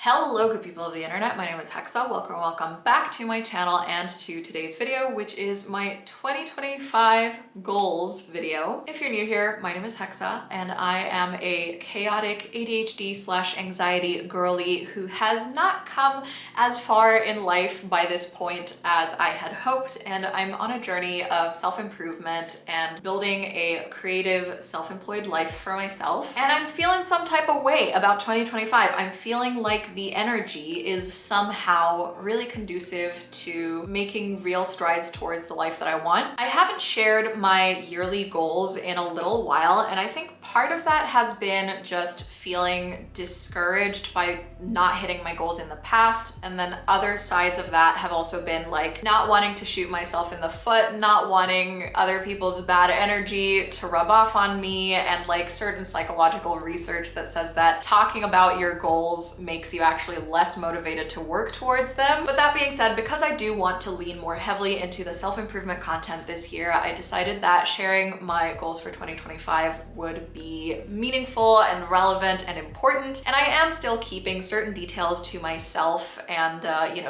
Hello good people of the internet, my name is Hexa. Welcome back to my channel and to today's video, which is my 2025 goals video. If you're new here, my name is Hexa and I am a chaotic ADHD/anxiety girly who has not come as far in life by this point as I had hoped, and I'm on a journey of self-improvement and building a creative self-employed life for myself. And I'm feeling some type of way about 2025. I'm feeling like the energy is somehow really conducive to making real strides towards the life that I want. I haven't shared my yearly goals in a little while, and I think part of that has been just feeling discouraged by not hitting my goals in the past, and then other sides of that have also been like not wanting to shoot myself in the foot, not wanting other people's bad energy to rub off on me, and like certain psychological research that says that talking about your goals makes you actually less motivated to work towards them. But that being said, because I do want to lean more heavily into the self-improvement content this year, I decided that sharing my goals for 2025 would be meaningful and relevant and important. And I am still keeping certain details to myself and,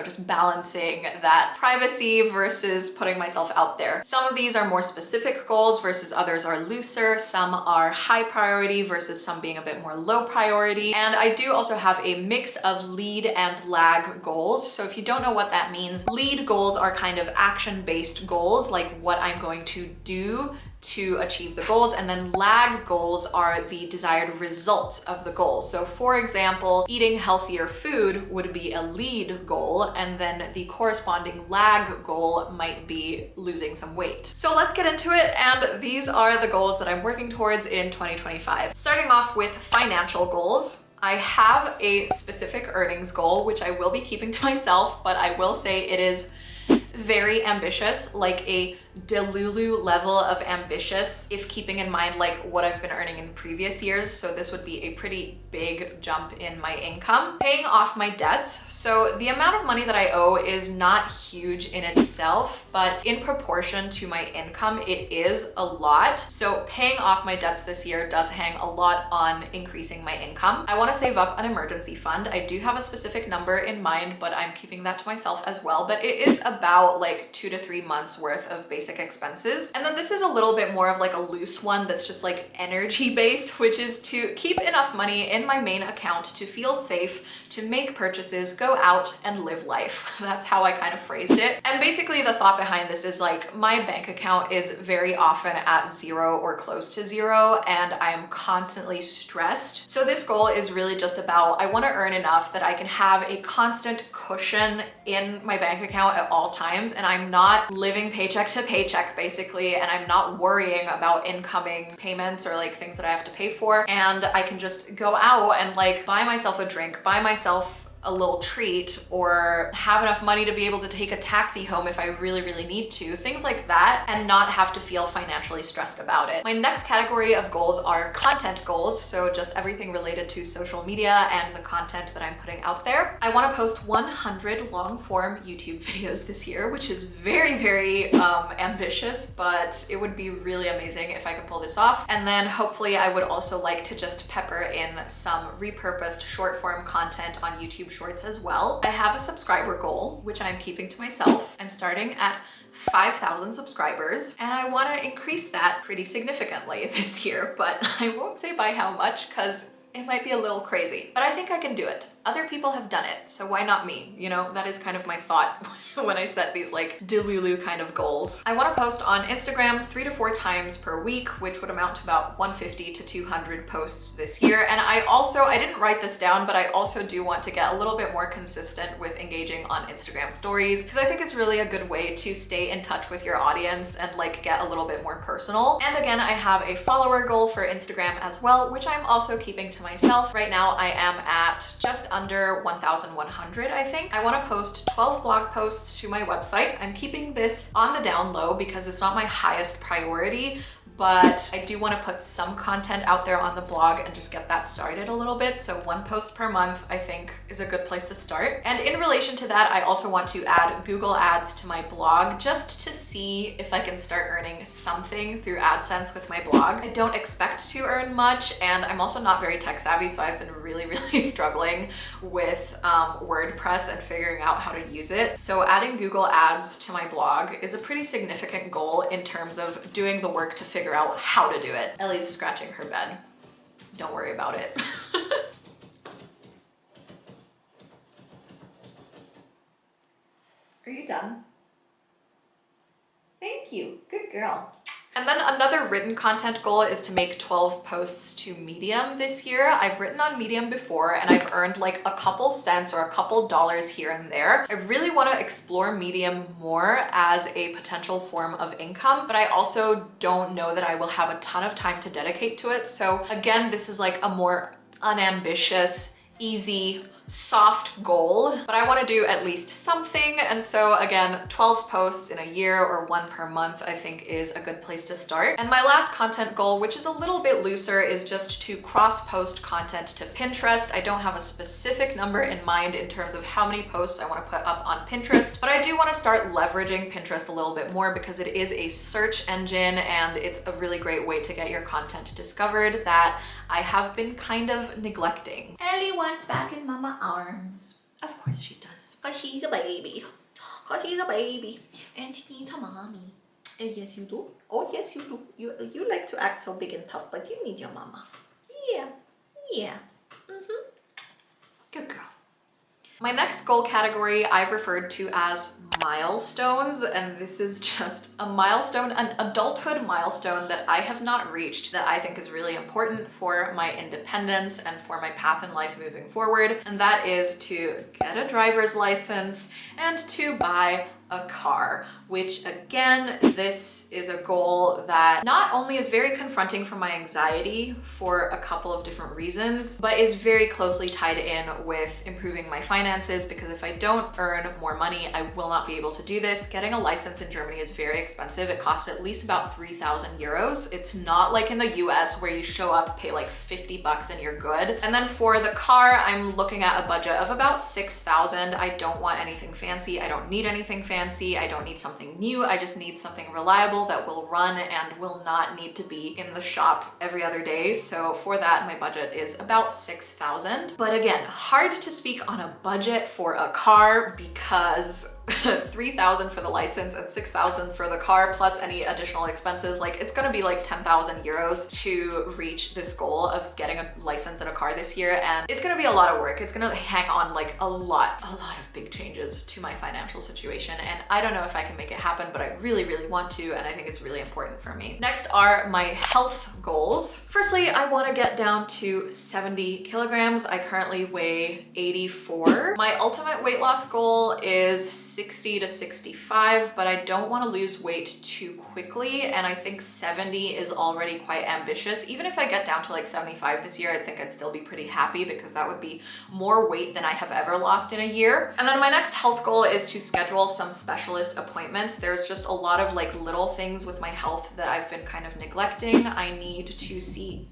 just balancing that privacy versus putting myself out there. Some of these are more specific goals versus others are looser. Some are high priority versus some being a bit more low priority. And I do also have a mix of lead and lag goals. So if you don't know what that means, lead goals are kind of action-based goals, like what I'm going to do to achieve the goals, and then lag goals are the desired results of the goal. So for example, eating healthier food would be a lead goal, and then the corresponding lag goal might be losing some weight. So let's get into it, and these are the goals that I'm working towards in 2025. Starting off with financial goals. I have a specific earnings goal, which I will be keeping to myself, but I will say it is very ambitious, like a Delulu level of ambitious, if keeping in mind like what I've been earning in previous years. So this would be a pretty big jump in my income. Paying off my debts. So the amount of money that I owe is not huge in itself, but in proportion to my income, it is a lot. So paying off my debts this year does hang a lot on increasing my income. I want to save up an emergency fund. I do have a specific number in mind, but I'm keeping that to myself as well. But it is about like 2 to 3 months worth of basic expenses. And then this is a little bit more of like a loose one that's just like energy based, which is to keep enough money in my main account to feel safe, to make purchases, go out and live life. That's how I kind of phrased it. And basically the thought behind this is like my bank account is very often at zero or close to zero, and I am constantly stressed. So this goal is really just about, I want to earn enough that I can have a constant cushion in my bank account at all times, and I'm not living paycheck to paycheck basically, and I'm not worrying about incoming payments or like things that I have to pay for, and I can just go out and like buy myself a drink, buy myself a little treat, or have enough money to be able to take a taxi home if I really need to, things like that, and not have to feel financially stressed about it. My next category of goals are content goals, so just everything related to social media and the content that I'm putting out there. I want to post 100 long form YouTube videos this year, which is very ambitious, but it would be really amazing if I could pull this off. And then hopefully I would also like to just pepper in some repurposed short form content on YouTube Shorts as well. I have a subscriber goal, which I'm keeping to myself. I'm starting at 5,000 subscribers, and I want to increase that pretty significantly this year, but I won't say by how much because it might be a little crazy, but I think I can do it. Other people have done it, so why not me? You know, that is kind of my thought when I set these like Delulu kind of goals. I want to post on Instagram 3 to 4 times per week, which would amount to about 150 to 200 posts this year. And I didn't write this down, but I also do want to get a little bit more consistent with engaging on Instagram stories, because I think it's really a good way to stay in touch with your audience and like get a little bit more personal. And again, I have a follower goal for Instagram as well, which I'm also keeping to myself. Right now I am at just under 1,100, I think. I want to post 12 blog posts to my website. I'm keeping this on the down low because it's not my highest priority, but I do want to put some content out there on the blog and just get that started a little bit. So 1 post per month, I think, is a good place to start. And in relation to that, I also want to add Google Ads to my blog just to see if I can start earning something through AdSense with my blog. I don't expect to earn much, and I'm also not very tech savvy, so I've been really struggling with WordPress and figuring out how to use it. So adding Google Ads to my blog is a pretty significant goal in terms of doing the work to figure out how to do it. Ellie's scratching her bed. Don't worry about it. Are you done? Thank you. Good girl. And then another written content goal is to make 12 posts to Medium this year. I've written on Medium before and I've earned like a couple cents or a couple dollars here and there. I really want to explore Medium more as a potential form of income, but I also don't know that I will have a ton of time to dedicate to it. So again, this is like a more unambitious, easy, soft goal, but I want to do at least something. And so again, 12 posts in a year or 1 per month, I think is a good place to start. And my last content goal, which is a little bit looser, is just to cross-post content to Pinterest. I don't have a specific number in mind in terms of how many posts I want to put up on Pinterest, but I do want to start leveraging Pinterest a little bit more because it is a search engine and it's a really great way to get your content discovered that I have been kind of neglecting. Ellie wants back in mama arms. Of course she does. Because she's a baby. Because she's a baby. And she needs a mommy. Yes, you do. Oh, yes, you do. You like to act so big and tough, but you need your mama. Yeah. Yeah. Good girl. My next goal category I've referred to as milestones, and this is just a milestone, an adulthood milestone that I have not reached that I think is really important for my independence and for my path in life moving forward, and that is to get a driver's license and to buy a car, which again, this is a goal that not only is very confronting for my anxiety for a couple of different reasons, but is very closely tied in with improving my finances, because if I don't earn more money, I will not be able to do this. Getting a license in Germany is very expensive. It costs at least about 3,000 euros. It's not like in the US where you show up, pay like 50 bucks and you're good. And then for the car, I'm looking at a budget of about 6,000. I don't want anything fancy. I don't need anything fancy. I don't need something new. I just need something reliable that will run and will not need to be in the shop every other day. So for that, my budget is about 6,000. But again, hard to speak on a budget for a car because 3,000 for the license and 6,000 for the car plus any additional expenses. Like it's gonna be like 10,000 euros to reach this goal of getting a license and a car this year. And it's gonna be a lot of work. It's gonna hang on like a lot of big changes to my financial situation. And I don't know if I can make it happen, but I really want to. And I think it's really important for me. Next are my health goals. Firstly, I wanna get down to 70 kilograms. I currently weigh 84. My ultimate weight loss goal is 60 to 65, but I don't want to lose weight too quickly, and I think 70 is already quite ambitious. Even if I get down to like 75 this year, I think I'd still be pretty happy because that would be more weight than I have ever lost in a year. And then my next health goal is to schedule some specialist appointments. There's just a lot of like little things with my health that I've been kind of neglecting. I need to see.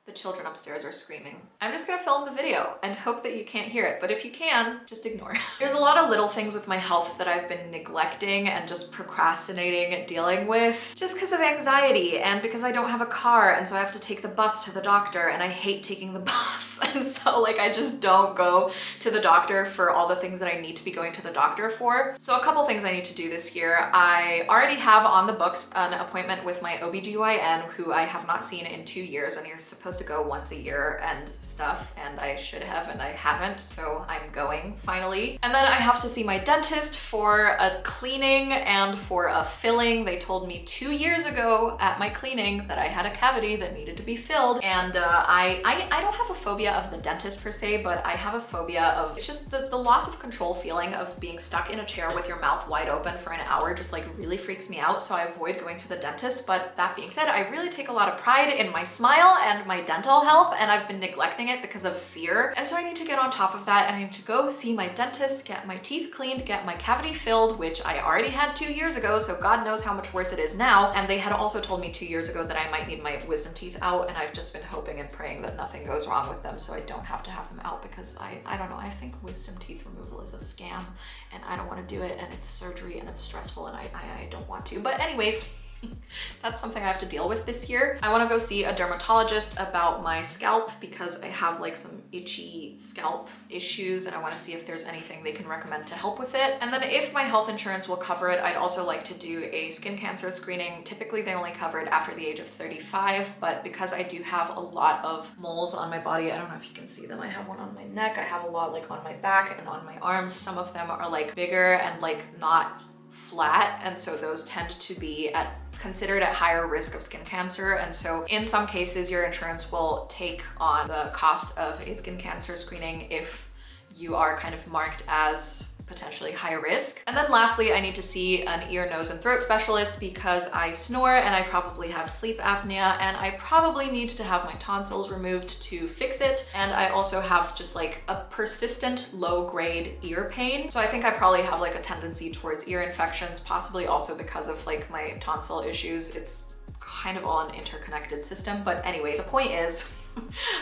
The children upstairs are screaming. I'm just gonna film the video and hope that you can't hear it, but if you can, just ignore it. There's a lot of little things with my health that I've been neglecting and just procrastinating dealing with just because of anxiety and because I don't have a car, and so I have to take the bus to the doctor, and I hate taking the bus. And so like I just don't go to the doctor for all the things that I need to be going to the doctor for. So a couple things I need to do this year. I already have on the books an appointment with my OBGYN who I have not seen in 2 years, and you're supposed to go once a year and stuff, and I should have and I haven't, so I'm going finally. And then I have to see my dentist for a cleaning and for a filling. They told me 2 years ago at my cleaning that I had a cavity that needed to be filled, and I don't have a phobia of the dentist per se, but I have a phobia of, it's just the loss of control feeling of being stuck in a chair with your mouth wide open for an hour just like really freaks me out, so I avoid going to the dentist. But that being said, I really take a lot of pride in my smile and my dental health, and I've been neglecting it because of fear. And so I need to get on top of that, and I need to go see my dentist, get my teeth cleaned, get my cavity filled, which I already had 2 years ago, so God knows how much worse it is now. And they had also told me 2 years ago that I might need my wisdom teeth out, and I've just been hoping and praying that nothing goes wrong with them so I don't have to have them out, because I don't know, I think wisdom teeth removal is a scam and I don't want to do it, and it's surgery and it's stressful and I don't want to. But anyways, that's something I have to deal with this year. I want to go see a dermatologist about my scalp because I have like some itchy scalp issues, and I want to see if there's anything they can recommend to help with it. And then if my health insurance will cover it, I'd also like to do a skin cancer screening. Typically they only cover it after the age of 35, but because I do have a lot of moles on my body, I don't know if you can see them. I have one on my neck, I have a lot like on my back and on my arms. Some of them are like bigger and like not flat, and so those tend to be considered at higher risk of skin cancer. And so in some cases your insurance will take on the cost of a skin cancer screening if you are kind of marked as potentially high risk. And then lastly, I need to see an ear, nose, and throat specialist because I snore and I probably have sleep apnea, and I probably need to have my tonsils removed to fix it. And I also have just like a persistent low-grade ear pain. So I think I probably have like a tendency towards ear infections, possibly also because of like my tonsil issues. It's kind of all an interconnected system. But anyway, the point is,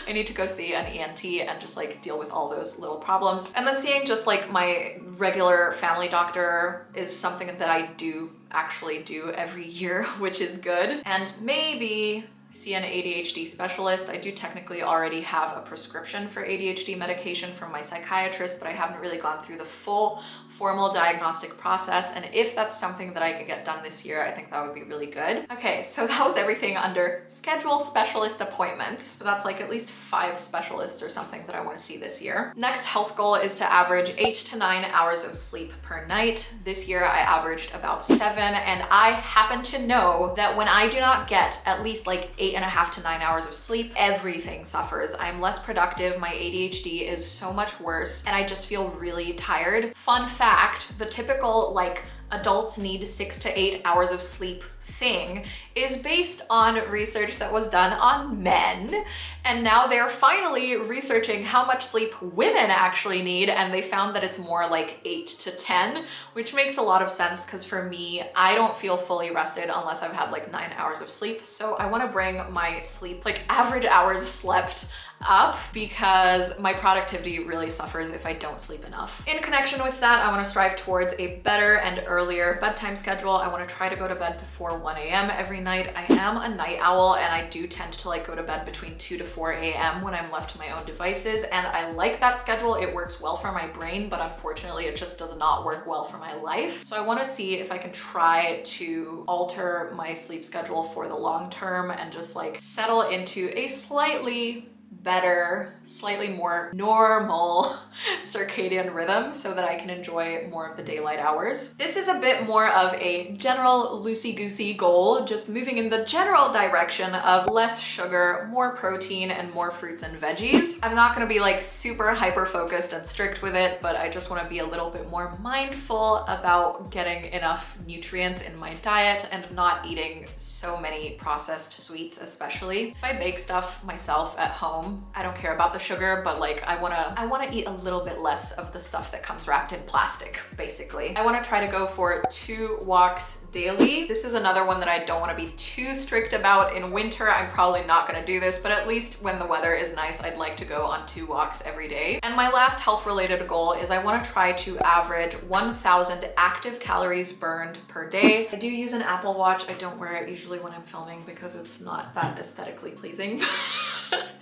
I need to go see an ENT and just like deal with all those little problems. And then seeing just like my regular family doctor is something that I do actually do every year, which is good. And maybe see an ADHD specialist. I do technically already have a prescription for ADHD medication from my psychiatrist, but I haven't really gone through the full formal diagnostic process. And if that's something that I can get done this year, I think that would be really good. Okay, so that was everything under schedule specialist appointments. So that's like at least 5 specialists or something that I want to see this year. Next health goal is to average 8 to 9 hours of sleep per night. This year I averaged about 7, and I happen to know that when I do not get at least like 8.5 to 9 hours of sleep, everything suffers. I'm less productive, my ADHD is so much worse, and I just feel really tired. Fun fact, the typical like adults need 6 to 8 hours of sleep thing is based on research that was done on men, and now they're finally researching how much sleep women actually need, and they found that it's more like 8 to 10, which makes a lot of sense because for me, I don't feel fully rested unless I've had like 9 hours of sleep. So I want to bring my sleep, like average hours slept, up because my productivity really suffers if I don't sleep enough. In connection with that, I want to strive towards a better and earlier bedtime schedule. I want to try to go to bed before 1 a.m. every night. I am a night owl, and I do tend to like go to bed between 2 to 4 a.m. when I'm left to my own devices, and I like that schedule. It works well for my brain, but unfortunately it just does not work well for my life. So I want to see if I can try to alter my sleep schedule for the long term and just like settle into a slightly better, slightly more normal circadian rhythm so that I can enjoy more of the daylight hours. This is a bit more of a general loosey-goosey goal, just moving in the general direction of less sugar, more protein, and more fruits and veggies. I'm not gonna be like super hyper-focused and strict with it, but I just wanna be a little bit more mindful about getting enough nutrients in my diet and not eating so many processed sweets, especially. If I bake stuff myself at home, I don't care about the sugar, but like I wanna eat a little bit less of the stuff that comes wrapped in plastic, basically. I wanna try to go for 2 walks daily. This is another one that I don't wanna be too strict about. In winter, I'm probably not gonna do this, but at least when the weather is nice, I'd like to go on 2 walks every day. And my last health-related goal is I wanna try to average 1,000 active calories burned per day. I do use an Apple Watch. I don't wear it usually when I'm filming because it's not that aesthetically pleasing.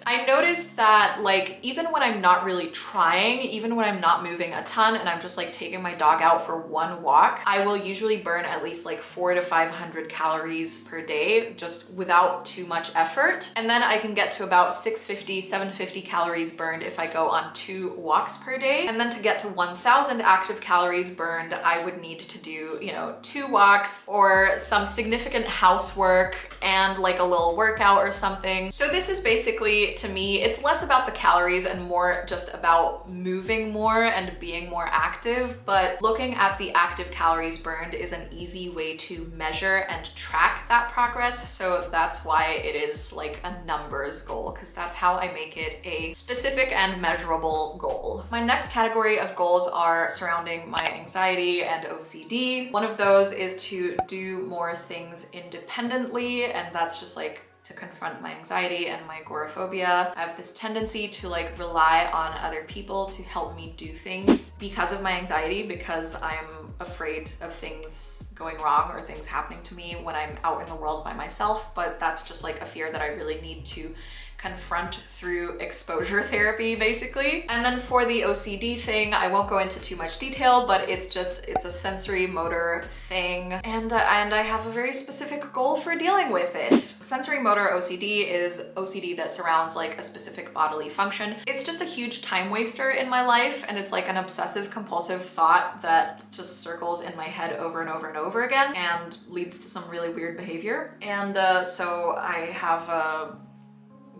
I noticed that like even when I'm not really trying, even when I'm not moving a ton and I'm just like taking my dog out for 1 walk, I will usually burn at least like 400 to 500 calories per day just without too much effort. And then I can get to about 650, 750 calories burned if I go on 2 walks per day. And then to get to 1,000 active calories burned, I would need to do, you know, 2 walks or some significant housework and like a little workout or something. So this is basically, to me, me, it's less about the calories and more just about moving more and being more active. But looking at the active calories burned is an easy way to measure and track that progress. So that's why it is like a numbers goal, because that's how I make it a specific and measurable goal. My next category of goals are surrounding my anxiety and OCD. One of those is to do more things independently, and that's just like to confront my anxiety and my agoraphobia. I have this tendency to like rely on other people to help me do things because of my anxiety, because I'm afraid of things going wrong or things happening to me when I'm out in the world by myself. But that's just like a fear that I really need to confront through exposure therapy, basically. And then for the OCD thing, I won't go into too much detail, but it's a sensory motor thing. And I have a very specific goal for dealing with it. Sensory motor OCD is OCD that surrounds like a specific bodily function. It's just a huge time waster in my life, and it's like an obsessive compulsive thought that just circles in my head over and over and over again and leads to some really weird behavior. And so I have a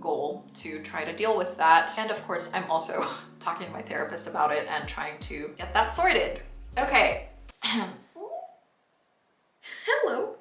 goal to try to deal with that. And of course, I'm also talking to my therapist about it and trying to get that sorted. Okay. Hello.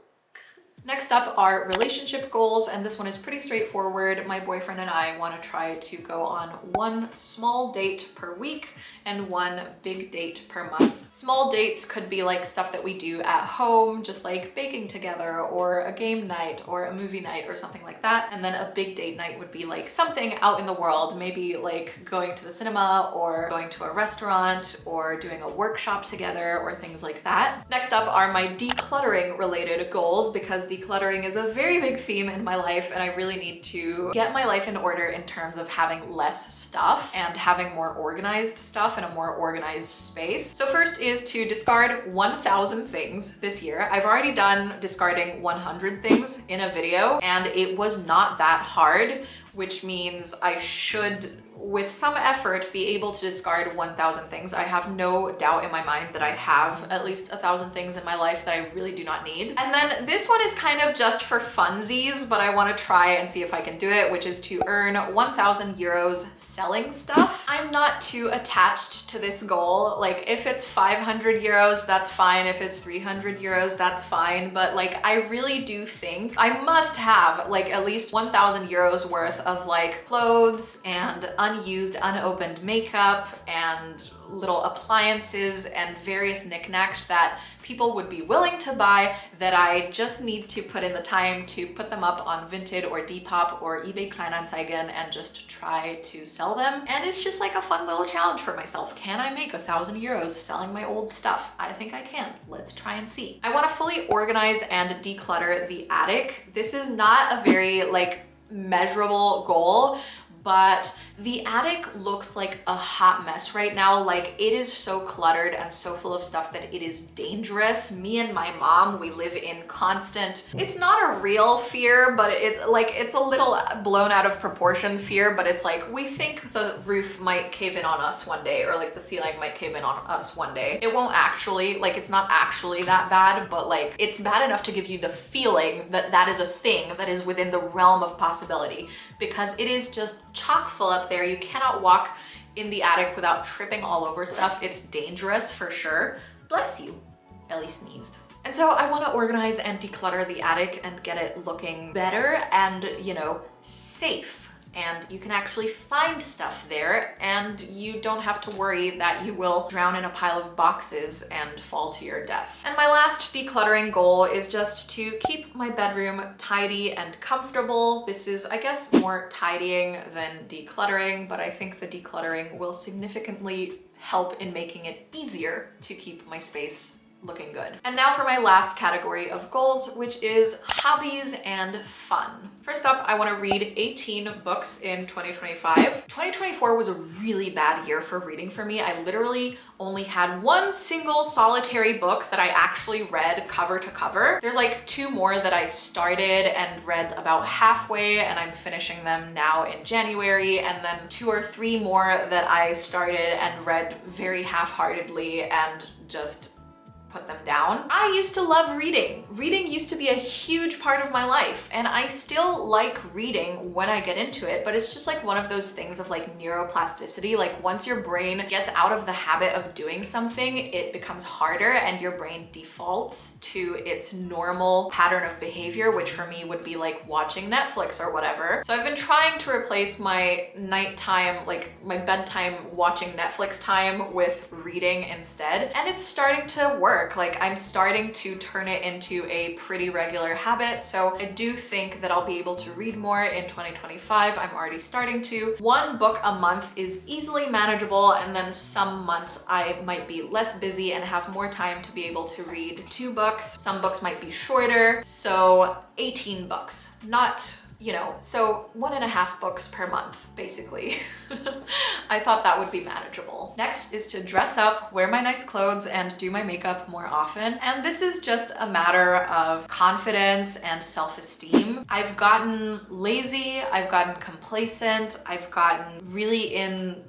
Next up are relationship goals, and this one is pretty straightforward. My boyfriend and I want to try to go on one small date per week and one big date per month. Small dates could be like stuff that we do at home, just like baking together or a game night or a movie night or something like that. And then a big date night would be like something out in the world, maybe like going to the cinema or going to a restaurant or doing a workshop together or things like that. Next up are my decluttering related goals, because decluttering is a very big theme in my life, and I really need to get my life in order in terms of having less stuff and having more organized stuff in a more organized space. So first is to discard 1,000 things this year. I've already done discarding 100 things in a video, and it was not that hard, which means I should, with some effort, be able to discard 1,000 things. I have no doubt in my mind that I have at least 1,000 things in my life that I really do not need. And then this one is kind of just for funsies, but I want to try and see if I can do it, which is to earn 1,000 euros selling stuff. I'm not too attached to this goal. Like if it's 500 euros, that's fine. If it's 300 euros, that's fine. But like, I really do think I must have like at least 1,000 euros worth of like clothes and unused, unopened makeup and little appliances and various knickknacks that people would be willing to buy, that I just need to put in the time to put them up on Vinted or Depop or eBay Kleinanzeigen and just try to sell them. And it's just like a fun little challenge for myself. Can I make 1,000 euros selling my old stuff? I think I can. Let's try and see. I want to fully organize and declutter the attic. This is not a very like measurable goal, but the attic looks like a hot mess right now. Like it is so cluttered and so full of stuff that it is dangerous. Me and my mom, we live in constant, it's not a real fear, but it's a little blown out of proportion fear, but it's like, we think the roof might cave in on us one day, or like the ceiling might cave in on us one day. It won't actually, like it's not actually that bad, but like it's bad enough to give you the feeling that that is a thing that is within the realm of possibility, because it is just chock full up there. You cannot walk in the attic without tripping all over stuff. It's dangerous for sure. Bless you. Ellie sneezed. And so I want to organize and declutter the attic and get it looking better and, you know, safe. And you can actually find stuff there, and you don't have to worry that you will drown in a pile of boxes and fall to your death. And my last decluttering goal is just to keep my bedroom tidy and comfortable. This is, I guess, more tidying than decluttering, but I think the decluttering will significantly help in making it easier to keep my space looking good. And now for my last category of goals, which is hobbies and fun. First up, I want to read 18 books in 2025. 2024 was a really bad year for reading for me. I literally only had one single solitary book that I actually read cover to cover. There's like 2 more that I started and read about halfway, and I'm finishing them now in January, and then 2 or 3 more that I started and read very half-heartedly and just put them down. I used to love reading. Reading used to be a huge part of my life, and I still like reading when I get into it, but it's just like one of those things of like neuroplasticity. Like once your brain gets out of the habit of doing something, it becomes harder and your brain defaults to its normal pattern of behavior, which for me would be like watching Netflix or whatever. So I've been trying to replace my nighttime, like my bedtime watching Netflix time with reading instead. And it's starting to work. Like I'm starting to turn it into a pretty regular habit. So I do think that I'll be able to read more in 2025. I'm already starting to. One book a month is easily manageable, and then some months I might be less busy and have more time to be able to read 2 books. Some books might be shorter, so 18 books, not, you know, so 1.5 books per month, basically. I thought that would be manageable. Next is to dress up, wear my nice clothes, and do my makeup more often. And this is just a matter of confidence and self-esteem. I've gotten lazy, I've gotten complacent, I've gotten really in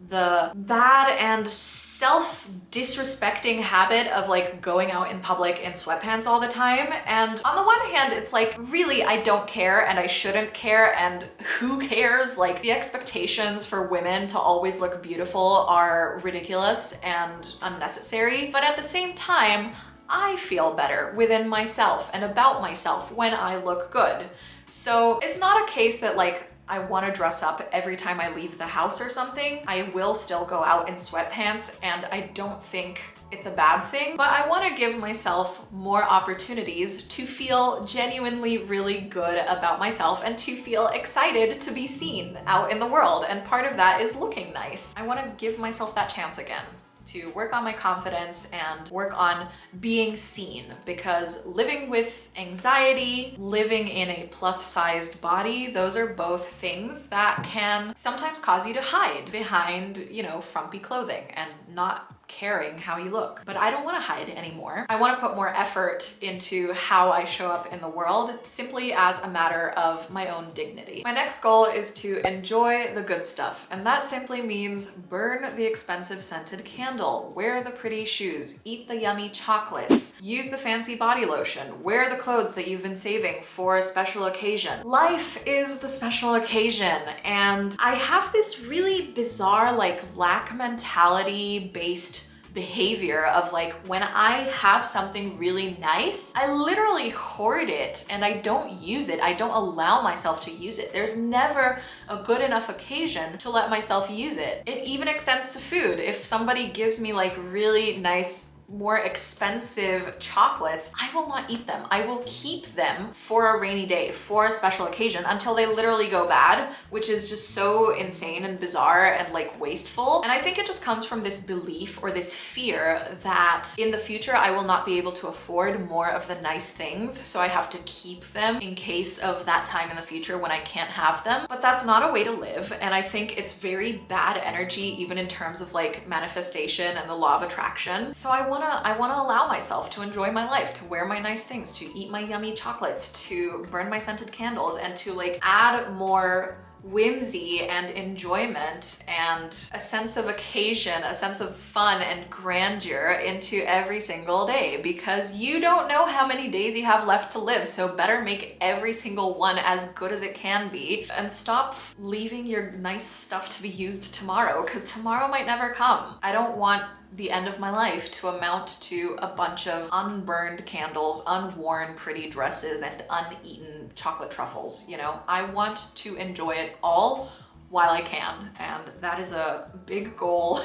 the bad and self-disrespecting habit of like going out in public in sweatpants all the time. And on the one hand, it's like, really, I don't care and I shouldn't care, and who cares? Like the expectations for women to always look beautiful are ridiculous and unnecessary. But at the same time, I feel better within myself and about myself when I look good. So it's not a case that like I want to dress up every time I leave the house or something. I will still go out in sweatpants, and I don't think it's a bad thing, but I want to give myself more opportunities to feel genuinely really good about myself and to feel excited to be seen out in the world. And part of that is looking nice. I want to give myself that chance again, to work on my confidence and work on being seen, because living with anxiety, living in a plus-sized body, those are both things that can sometimes cause you to hide behind, you know, frumpy clothing and not caring how you look. But I don't want to hide anymore. I want to put more effort into how I show up in the world, simply as a matter of my own dignity. My next goal is to enjoy the good stuff, and that simply means burn the expensive scented candle, wear the pretty shoes, eat the yummy chocolates, use the fancy body lotion, wear the clothes that you've been saving for a special occasion. Life is the special occasion, and I have this really bizarre like lack mentality based behavior of like, when I have something really nice, I literally hoard it and I don't use it. I don't allow myself to use it. There's never a good enough occasion to let myself use it. It even extends to food. If somebody gives me like really nice, more expensive chocolates, I will not eat them. I will keep them for a rainy day, for a special occasion, until they literally go bad, which is just so insane and bizarre and like wasteful. And I think it just comes from this belief or this fear that in the future I will not be able to afford more of the nice things, so I have to keep them in case of that time in the future when I can't have them. But that's not a way to live, and I think it's very bad energy, even in terms of like manifestation and the law of attraction. So I wanna allow myself to enjoy my life, to wear my nice things, to eat my yummy chocolates, to burn my scented candles, and to like add more whimsy and enjoyment and a sense of occasion, a sense of fun and grandeur into every single day, because you don't know how many days you have left to live, so better make every single one as good as it can be, and stop leaving your nice stuff to be used tomorrow, because tomorrow might never come. I don't want the end of my life to amount to a bunch of unburned candles, unworn pretty dresses, and uneaten chocolate truffles, you know? I want to enjoy it all while I can, and that is a big goal.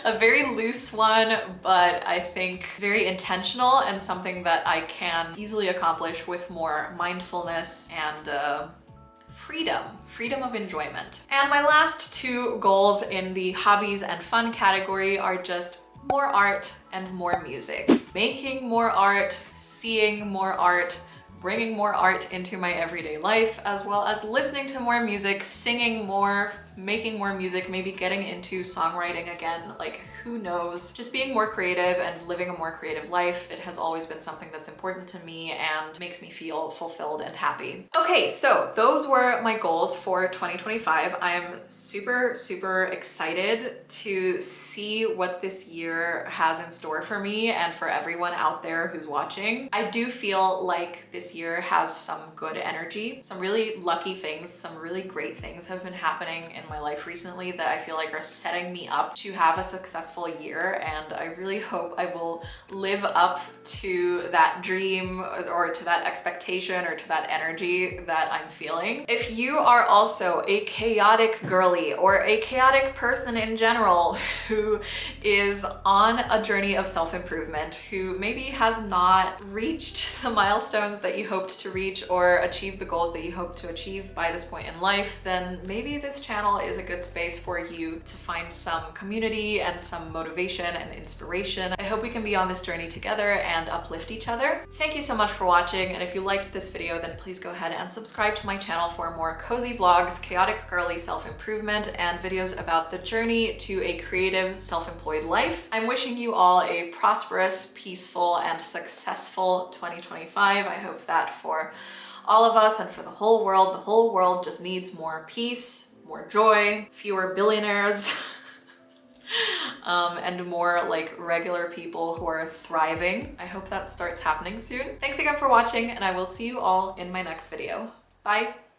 A very loose one, but I think very intentional, and something that I can easily accomplish with more mindfulness and freedom of enjoyment. And my last 2 goals in the hobbies and fun category are just more art and more music. Making more art, seeing more art, bringing more art into my everyday life, as well as listening to more music, singing more, making more music, maybe getting into songwriting again, like who knows? Just being more creative and living a more creative life. It has always been something that's important to me and makes me feel fulfilled and happy. Okay, so those were my goals for 2025. I am super, super excited to see what this year has in store for me and for everyone out there who's watching. I do feel like this year has some good energy, some really lucky things, some really great things have been happening in my life recently that I feel like are setting me up to have a successful year, and I really hope I will live up to that dream or to that expectation or to that energy that I'm feeling. If you are also a chaotic girly or a chaotic person in general who is on a journey of self-improvement, who maybe has not reached the milestones that you hoped to reach or achieved the goals that you hoped to achieve by this point in life, then maybe this channel is a good space for you to find some community and some motivation and inspiration. I hope we can be on this journey together and uplift each other. Thank you so much for watching, and if you liked this video, then please go ahead and subscribe to my channel for more cozy vlogs, chaotic girly self-improvement, and videos about the journey to a creative self-employed life. I'm wishing you all a prosperous, peaceful, and successful 2025. I hope that for all of us and for the whole world just needs more peace, more joy, fewer billionaires, and more like regular people who are thriving. I hope that starts happening soon. Thanks again for watching, and I will see you all in my next video. Bye.